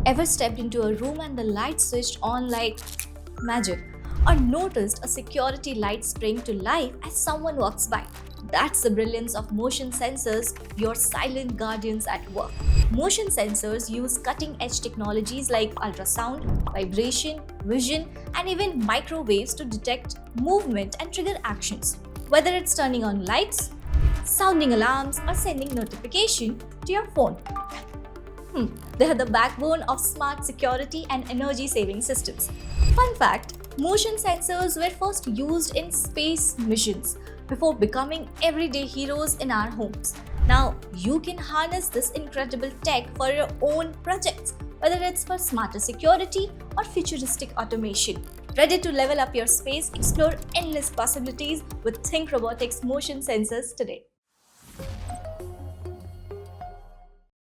Ever stepped into a room and the light switched on like magic? Or noticed a security light spring to life as someone walks by? That's the brilliance of motion sensors, your silent guardians at work. Motion sensors use cutting-edge technologies like ultrasound, vibration, vision, and even microwaves to detect movement and trigger actions. Whether it's turning on lights, sounding alarms, or sending notification to your phone. They are the backbone of smart security and energy-saving systems. Fun fact, motion sensors were first used in space missions before becoming everyday heroes in our homes. Now, you can harness this incredible tech for your own projects, whether it's for smarter security or futuristic automation. Ready to level up your space? Explore endless possibilities with ThinkRobotics motion sensors today.